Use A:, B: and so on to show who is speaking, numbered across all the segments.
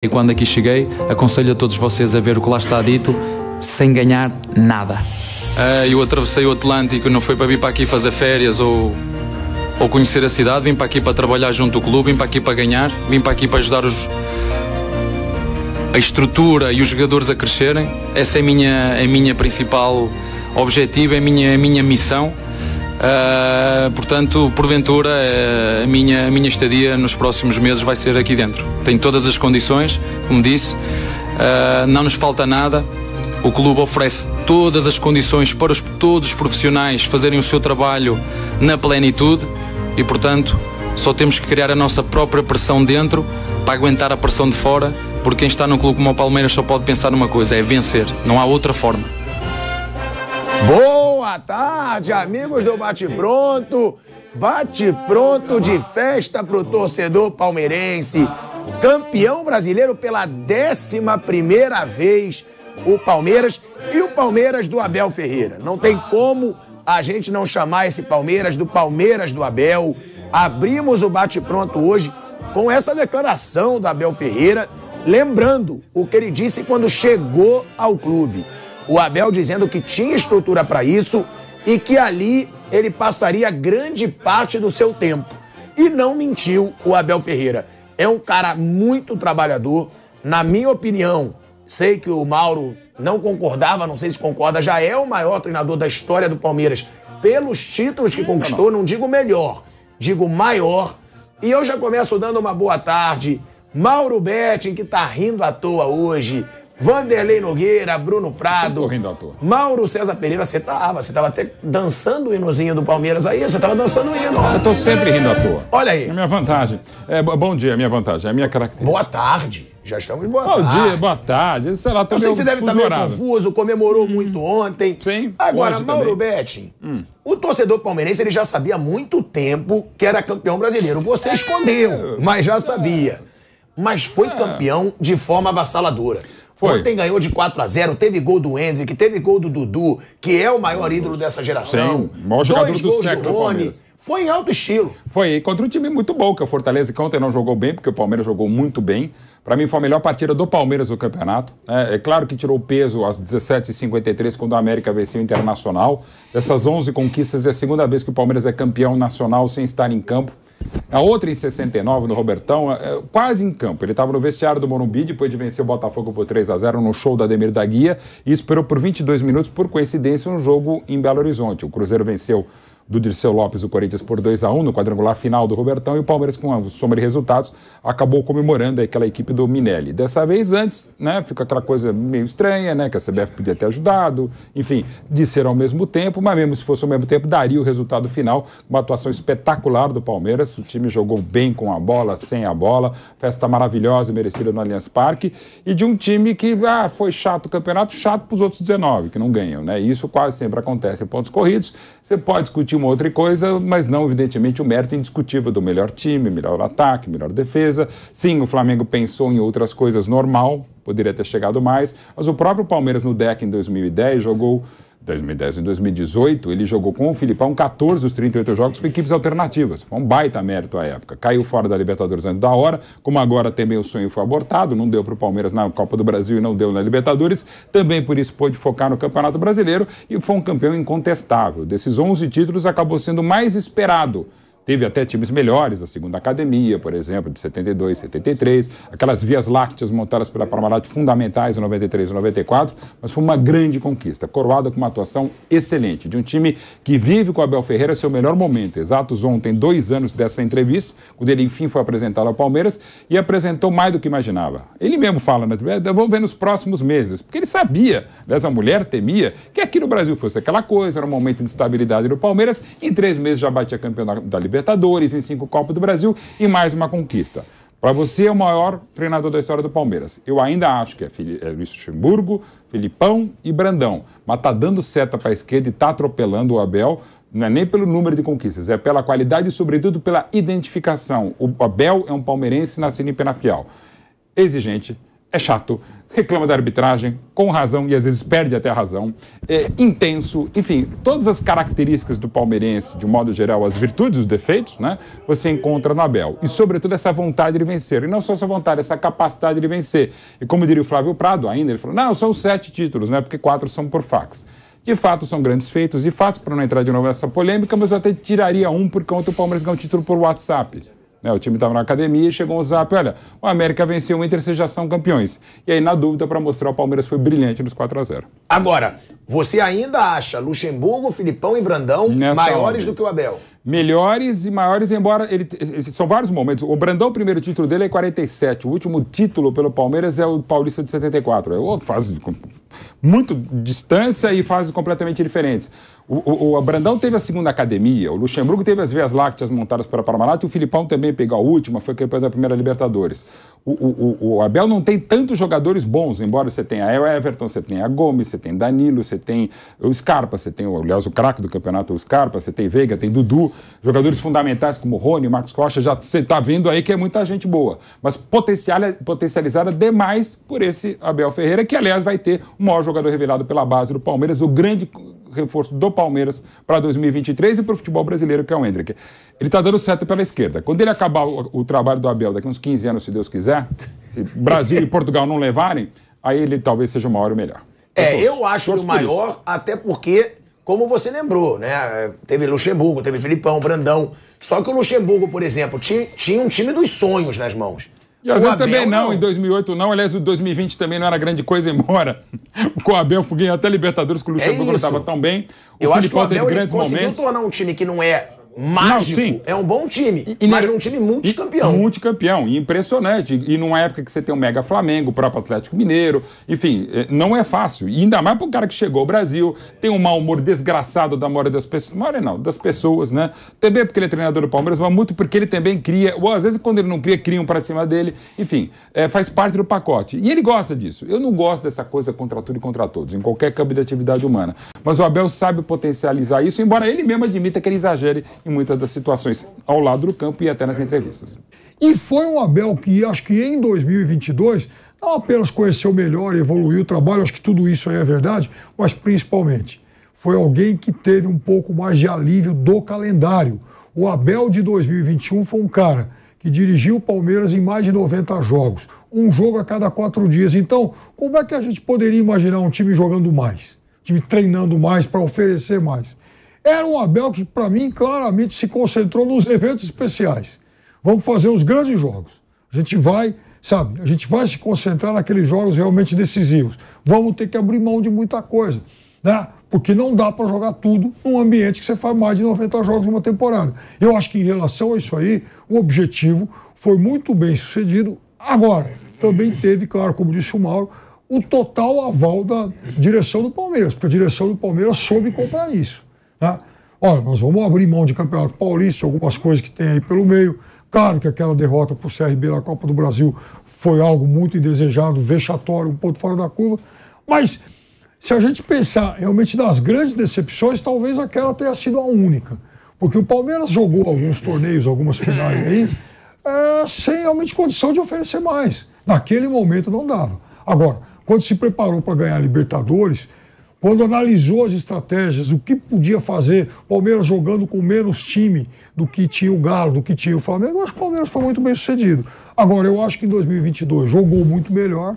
A: E quando aqui cheguei, aconselho a todos vocês a ver o que lá está dito, sem ganhar nada. Eu atravessei o Atlântico, não foi para vir para aqui fazer férias ou conhecer a cidade, vim para aqui para trabalhar junto ao clube, vim para aqui para ganhar, vim para aqui para ajudar a estrutura e os jogadores a crescerem. Essa é a minha principal objetivo, é a minha missão. Portanto, porventura, a minha estadia nos próximos meses vai ser aqui dentro. Tem todas as condições, como disse, não nos falta nada. O clube oferece todas as condições para todos os profissionais fazerem o seu trabalho na plenitude e, portanto, só temos que criar a nossa própria pressão dentro para aguentar a pressão de fora, porque quem está num clube como o Palmeiras só pode pensar numa coisa, é vencer, não há outra forma.
B: Boa tarde, amigos do Bate Pronto. Bate Pronto de festa pro torcedor palmeirense. Campeão brasileiro pela 11ª vez, o Palmeiras, e o Palmeiras do Abel Ferreira. Não tem como a gente não chamar esse Palmeiras do Abel. Abrimos o Bate Pronto hoje com essa declaração do Abel Ferreira, lembrando o que ele disse quando chegou ao clube. O Abel dizendo que tinha estrutura para isso e que ali ele passaria grande parte do seu tempo. E não mentiu o Abel Ferreira. É um cara muito trabalhador. Na minha opinião, sei que o Mauro não concordava, não sei se concorda, já é o maior treinador da história do Palmeiras pelos títulos que conquistou, não digo melhor, digo maior. E eu já começo dando uma boa tarde. Mauro Betting, que tá rindo à toa hoje. Vanderlei Nogueira, Bruno Prado, Mauro César Pereira, você tava até dançando o hinozinho do Palmeiras aí, você tava dançando o hino.
C: Eu tô sempre rindo à toa.
B: Olha aí.
C: É a minha vantagem. Bom dia, é a minha vantagem, é a minha característica.
B: Boa tarde. Já estamos de boa tarde.
C: Bom dia, boa tarde. Sei lá,
B: eu sei que você deve estar meio confuso, comemorou muito ontem.
C: Sim.
B: Agora, Mauro Betting, o torcedor palmeirense ele já sabia há muito tempo que era campeão brasileiro. Você escondeu, mas já sabia. Mas foi campeão de forma avassaladora. Ontem ganhou de 4-0, teve gol do Hendrick, teve gol do Dudu, que é o maior ídolo dessa geração.
C: Sim, o maior jogador do século do Palmeiras.
B: Foi em alto estilo.
C: Foi, contra um time muito bom, que é o Fortaleza, que ontem não jogou bem, porque o Palmeiras jogou muito bem. Para mim foi a melhor partida do Palmeiras no campeonato. É claro que tirou peso às 17h53, quando o América venceu o Internacional. Dessas 11 conquistas, é a segunda vez que o Palmeiras é campeão nacional sem estar em campo. A outra em 69, no Robertão, quase em campo. Ele estava no vestiário do Morumbi, depois de vencer o Botafogo por 3-0 no show da Ademir da Guia, e esperou por 22 minutos, por coincidência, um jogo em Belo Horizonte. O Cruzeiro venceu do Dirceu Lopes, o Corinthians, por 2-1 no quadrangular final do Robertão, e o Palmeiras, com a soma de resultados, acabou comemorando aquela equipe do Minelli. Dessa vez, antes, né, fica aquela coisa meio estranha, né, que a CBF podia ter ajudado, enfim, de ser ao mesmo tempo, mas mesmo se fosse ao mesmo tempo, daria o resultado final, uma atuação espetacular do Palmeiras. O time jogou bem com a bola, sem a bola, festa maravilhosa e merecida no Allianz Parque, e de um time que foi chato o campeonato, chato para os outros 19, que não ganham, né, e isso quase sempre acontece em pontos corridos. Você pode discutir uma outra coisa, mas não, evidentemente, o mérito indiscutível do melhor time, melhor ataque, melhor defesa. Sim, o Flamengo pensou em outras coisas, normal, poderia ter chegado mais, mas o próprio Palmeiras no deck em 2010 jogou... em 2018, ele jogou com o Filipão 14 dos 38 jogos com equipes alternativas. Foi um baita mérito à época. Caiu fora da Libertadores antes da hora, como agora também o sonho foi abortado, não deu para o Palmeiras na Copa do Brasil e não deu na Libertadores, também por isso pôde focar no Campeonato Brasileiro e foi um campeão incontestável. Desses 11 títulos, acabou sendo o mais esperado. Teve até times melhores, a segunda academia, por exemplo, de 72, 73, aquelas vias lácteas montadas pela Parmalat fundamentais em 93 e 94, mas foi uma grande conquista, coroada com uma atuação excelente, de um time que vive com o Abel Ferreira seu melhor momento. Exatos ontem, 2 anos dessa entrevista, quando ele enfim foi apresentado ao Palmeiras e apresentou mais do que imaginava. Ele mesmo fala, né, vamos ver nos próximos meses, porque ele sabia, aliás, a mulher temia, que aqui no Brasil fosse aquela coisa, era um momento de instabilidade do Palmeiras, em 3 meses já batia campeão da Libertadores, em 5 Copas do Brasil e mais uma conquista. Para você é o maior treinador da história do Palmeiras. Eu ainda acho que é Luiz Luxemburgo, Filipão e Brandão. Mas está dando seta para a esquerda e está atropelando o Abel. Não é nem pelo número de conquistas, é pela qualidade e, sobretudo, pela identificação. O Abel é um palmeirense nascido em Penafiel. Exigente, é chato, reclama da arbitragem, com razão, e às vezes perde até a razão, intenso, enfim, todas as características do palmeirense, de um modo geral, as virtudes e os defeitos, né, você encontra no Abel. E, sobretudo, essa vontade de vencer. E não só essa vontade, essa capacidade de vencer. E como diria o Flávio Prado ainda, ele falou, não, são 7 títulos, né, porque 4 são por fax. De fato, são grandes feitos e fatos, para não entrar de novo nessa polêmica, mas eu até tiraria um, porque ontem o Palmeiras ganhou um título por WhatsApp. O time estava na academia e chegou um zap, olha, o América venceu o Inter, vocês já são campeões. E aí, na dúvida, para mostrar, o Palmeiras foi brilhante nos 4-0.
B: Agora, você ainda acha Luxemburgo, Filipão e Brandão maiores do que o Abel?
C: Melhores e maiores, embora são vários momentos. O Brandão, o primeiro título dele é 47. O último título pelo Palmeiras é o Paulista de 74. É outra fase com muito distância e fases completamente diferentes. O Brandão teve a segunda academia, o Luxemburgo teve as Vias Lácteas montadas pela Parmalat e o Filipão também pegou a última, foi campeão da primeira Libertadores. O Abel não tem tantos jogadores bons, embora você tenha o Everton, você tenha Gomes, você tem Danilo, você tem o Scarpa, você tem, aliás, o craque do campeonato, o Scarpa, você tem Veiga, tem Dudu, jogadores fundamentais como Rony, Marcos Rocha, já você está vendo aí que é muita gente boa, mas potencializada demais por esse Abel Ferreira, que, aliás, vai ter o maior jogador revelado pela base do Palmeiras, o grande reforço do Palmeiras para 2023 e para o futebol brasileiro, que é o Endrick. Ele está dando certo pela esquerda. Quando ele acabar o trabalho do Abel daqui uns 15 anos, se Deus quiser, se Brasil e Portugal não levarem, aí ele talvez seja o maior e o melhor.
B: Eu acho ele o maior, até porque, como você lembrou, né? Teve Luxemburgo, teve Filipão, Brandão. Só que o Luxemburgo, por exemplo, tinha um time dos sonhos nas mãos.
C: E às vezes também não, em 2008 não, aliás, o 2020 também não era grande coisa, embora com o Abel ganhou até Libertadores, que o Luxemburgo não estava tão bem.
B: Eu acho que o Abel conseguiu tornar um time que não é mágico, não, é um bom time, mas é um time multicampeão.
C: Multicampeão, impressionante. E numa época que você tem um mega Flamengo, o próprio Atlético Mineiro, enfim, não é fácil. E ainda mais para um cara que chegou ao Brasil, tem um mau humor desgraçado da maioria das pessoas, das pessoas, né? Também porque ele é treinador do Palmeiras, mas muito porque ele também cria, ou às vezes quando ele não cria, criam para cima dele, enfim, faz parte do pacote. E ele gosta disso. Eu não gosto dessa coisa contra tudo e contra todos, em qualquer campo de atividade humana. Mas o Abel sabe potencializar isso, embora ele mesmo admita que ele exagere em muitas das situações ao lado do campo e até nas entrevistas.
D: E foi um Abel que, acho que em 2022, não apenas conheceu melhor e evoluiu o trabalho, acho que tudo isso aí é verdade, mas principalmente foi alguém que teve um pouco mais de alívio do calendário. O Abel de 2021 foi um cara que dirigiu o Palmeiras em mais de 90 jogos, um jogo a cada 4 dias. Então, como é que a gente poderia imaginar um time jogando mais, um time treinando mais para oferecer mais? Era um Abel que, para mim, claramente se concentrou nos eventos especiais. Vamos fazer os grandes jogos. A gente vai se concentrar naqueles jogos realmente decisivos. Vamos ter que abrir mão de muita coisa, né? Porque não dá para jogar tudo num ambiente que você faz mais de 90 jogos numa temporada. Eu acho que, em relação a isso aí, o objetivo foi muito bem sucedido. Agora, também teve, claro, como disse o Mauro, o total aval da direção do Palmeiras, porque a direção do Palmeiras soube comprar isso. Tá? Olha, nós vamos abrir mão de Campeonato Paulista, algumas coisas que tem aí pelo meio. Claro que aquela derrota para o CRB na Copa do Brasil foi algo muito indesejado, vexatório, um ponto fora da curva. Mas, se a gente pensar realmente nas grandes decepções, talvez aquela tenha sido a única. Porque o Palmeiras jogou alguns torneios, algumas finais aí, sem realmente condição de oferecer mais. Naquele momento não dava. Agora, quando se preparou para ganhar a Libertadores, quando analisou as estratégias, o que podia fazer, o Palmeiras jogando com menos time do que tinha o Galo, do que tinha o Flamengo, eu acho que o Palmeiras foi muito bem sucedido. Agora, eu acho que em 2022 jogou muito melhor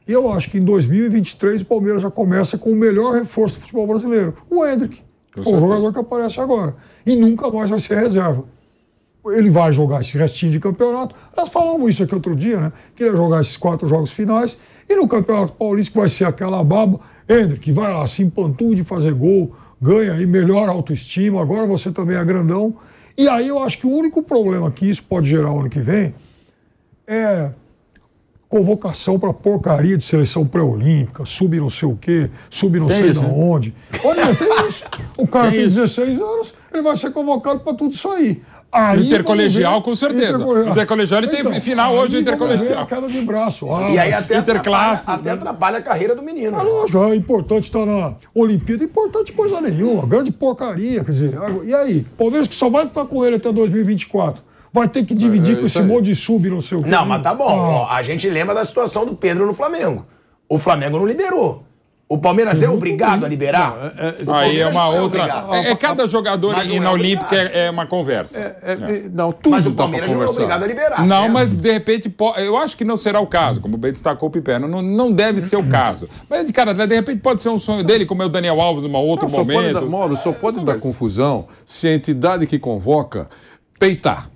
D: e eu acho que em 2023 o Palmeiras já começa com o melhor reforço do futebol brasileiro, o Endrick, o jogador que aparece agora, e nunca mais vai ser reserva. Ele vai jogar esse restinho de campeonato. Nós falamos isso aqui outro dia, né? Que ele ia jogar esses 4 jogos finais. E no Campeonato Paulista, que vai ser aquela baba, Endrick vai lá, se empantude de fazer gol, ganha aí melhor autoestima. Agora você também é grandão. E aí eu acho que o único problema que isso pode gerar ano que vem é convocação para porcaria de seleção pré-olímpica, sub não sei o quê, sub não sei de onde. Olha, tem isso. O cara tem 16 anos, ele vai ser convocado para tudo isso aí. Aí,
C: intercolegial, com certeza. Intercolegial, ele tem final hoje, intercolegial.
D: Queda de braço.
B: E aí até atrapalha a carreira do menino.
D: Lógico, é importante estar na Olimpíada, importante coisa nenhuma, grande porcaria, quer dizer, e aí? Palmeiras que só vai ficar com ele até 2024. Vai ter que dividir com esse monte de sub, não sei o quê.
B: Não, mas tá bom. Ó, a gente lembra da situação do Pedro no Flamengo. O Flamengo não liberou. O Palmeiras é obrigado a liberar?
C: Aí é uma outra... cada jogador na Olímpica é uma conversa.
E: Não, tudo
B: mas o Palmeiras não é obrigado a liberar.
C: Não,
B: certo?
C: mas de repente, eu acho que não será o caso, como bem destacou o Piperno, não deve ser o caso. Mas, cara, de repente pode ser um sonho dele, como é o Daniel Alves em um outro momento.
E: Mauro, só pode dar confusão se a entidade que convoca peitar.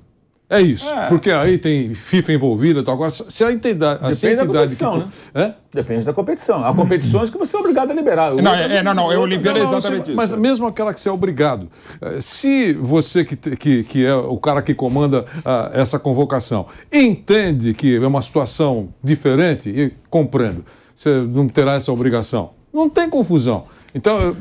E: É isso, porque aí tem FIFA envolvida. Então agora, se a entidade...
F: Depende da competição, né? Depende da competição. Há competições que você é obrigado a liberar.
C: Não, eu Olimpíada é exatamente isso.
E: Mas mesmo aquela que você é obrigado, se você que é o cara que comanda essa convocação, entende que é uma situação diferente, e compreendo, você não terá essa obrigação. Não tem confusão. Então,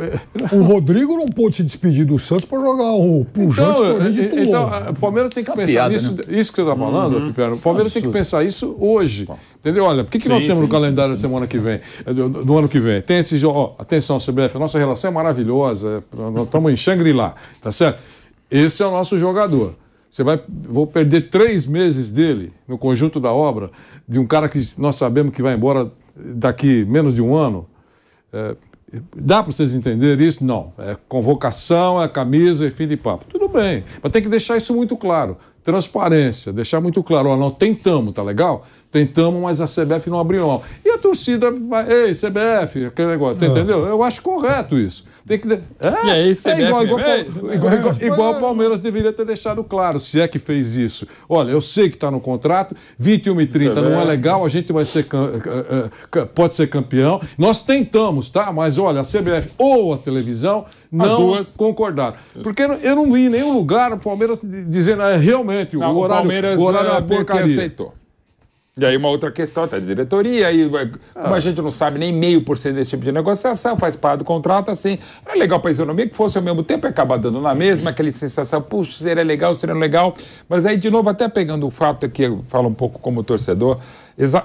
D: o Rodrigo não pôde se despedir do Santos para jogar o pujante de Toulon.
E: Então, o Palmeiras tem que pensar nisso, isso que você está falando, Piperno, o Palmeiras tem que pensar isso hoje. Entendeu? Olha, por que nós temos no calendário da semana que vem, do ano que vem? Tem esse jogo, atenção, CBF, a nossa relação é maravilhosa, nós estamos em Shangri-La, tá certo? Esse é o nosso jogador. Vou perder 3 meses dele no conjunto da obra, de um cara que nós sabemos que vai embora daqui menos de um ano. Dá para vocês entenderem isso? Não. É convocação, é camisa e fim de papo. Tudo bem, mas tem que deixar isso muito claro. Transparência, deixar muito claro. Ó, nós tentamos, tá legal? Tentamos, mas a CBF não abriu mão. E a torcida vai, ei, CBF, aquele negócio, entendeu? Eu acho correto isso. Tem que...
C: E aí, CBF,
E: igual o Palmeiras deveria ter deixado claro, se é que fez isso. Olha, eu sei que está no contrato, 21h30 não é legal, a gente vai ser pode ser campeão. Nós tentamos, tá? Mas olha, a CBF ou a televisão não concordaram. Porque eu não vi em nenhum lugar o Palmeiras dizendo realmente o horário é uma porcaria.
C: Aceitou. E aí uma outra questão, até de diretoria, aí, como a gente não sabe nem 0,5% desse tipo de negociação, faz parte do contrato, assim, era legal para a isonomia que fosse ao mesmo tempo e acaba dando na mesma, aquela sensação, puxa, seria legal, mas aí, de novo, até pegando o fato que eu falo um pouco como torcedor,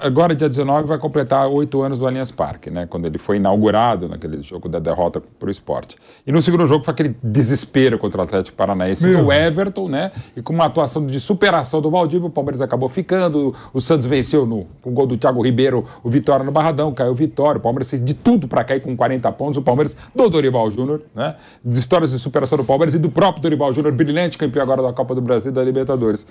C: agora, dia 19, vai completar 8 anos do Allianz Parque, né? Quando ele foi inaugurado naquele jogo da derrota para o Sport. E no segundo jogo foi aquele desespero contra o Atlético Paranaense do Everton, né? E com uma atuação de superação do Valdívia, o Palmeiras acabou ficando, o Santos venceu com o gol do Thiago Ribeiro, o Vitória no Barradão, caiu o Vitória, o Palmeiras fez de tudo para cair com 40 pontos, o Palmeiras do Dorival Júnior, né? De histórias de superação do Palmeiras e do próprio Dorival Júnior, brilhante campeão agora da Copa do Brasil e da Libertadores.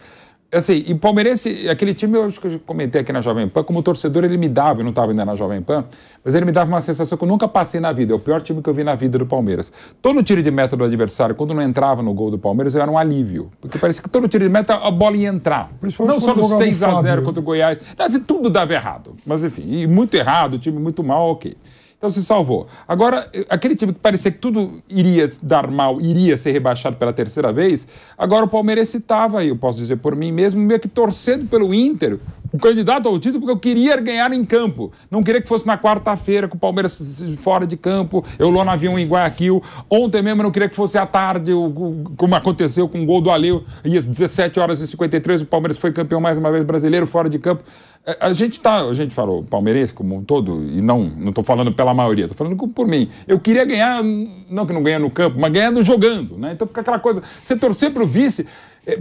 C: Assim, e o Palmeirense, aquele time, eu acho que eu comentei aqui na Jovem Pan, como torcedor ele me dava, eu não estava ainda na Jovem Pan, mas ele me dava uma sensação que eu nunca passei na vida, é o pior time que eu vi na vida do Palmeiras. Todo tiro de meta do adversário, quando não entrava no gol do Palmeiras, era um alívio, porque parecia que todo tiro de meta a bola ia entrar. Não só no 6-0 contra o Goiás, assim, tudo dava errado, mas enfim, e muito errado, o time muito mal, ok. Então se salvou. Agora, aquele time que parecia que tudo iria dar mal, iria ser rebaixado pela 3ª vez, agora o Palmeiras estava aí, eu posso dizer por mim mesmo, meio que torcendo pelo Inter, o candidato ao título, porque eu queria ganhar em campo. Não queria que fosse na quarta-feira, com o Palmeiras fora de campo, eu lá no avião em Guayaquil. Ontem mesmo eu não queria que fosse à tarde, como aconteceu com o gol do Aleu, e às 17h53 o Palmeiras foi campeão mais uma vez brasileiro, fora de campo. A gente falou palmeirense como um todo, e não estou falando pela maioria, estou falando por mim. Eu queria ganhar, não que não ganha no campo, mas ganhando jogando, né? Então fica aquela coisa, você torcer para o vice,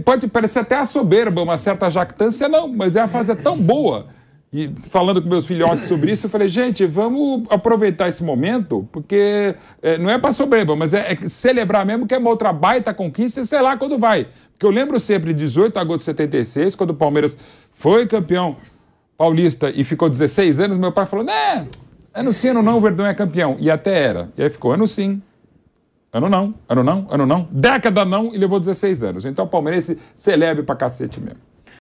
C: pode parecer até a soberba, uma certa jactância, não, mas a fase é tão boa. E falando com meus filhotes sobre isso, eu falei, gente, vamos aproveitar esse momento, porque não é para soberba, mas é celebrar mesmo que é uma outra baita conquista, e sei lá quando vai. Porque eu lembro sempre de 18 de agosto de 76, quando o Palmeiras foi campeão paulista e ficou 16 anos, meu pai falou, né, ano sim, ano não, o Verdão é campeão. E até era. E aí ficou ano sim, ano não, década não, e levou 16 anos. Então o palmeirense celebre pra cacete mesmo.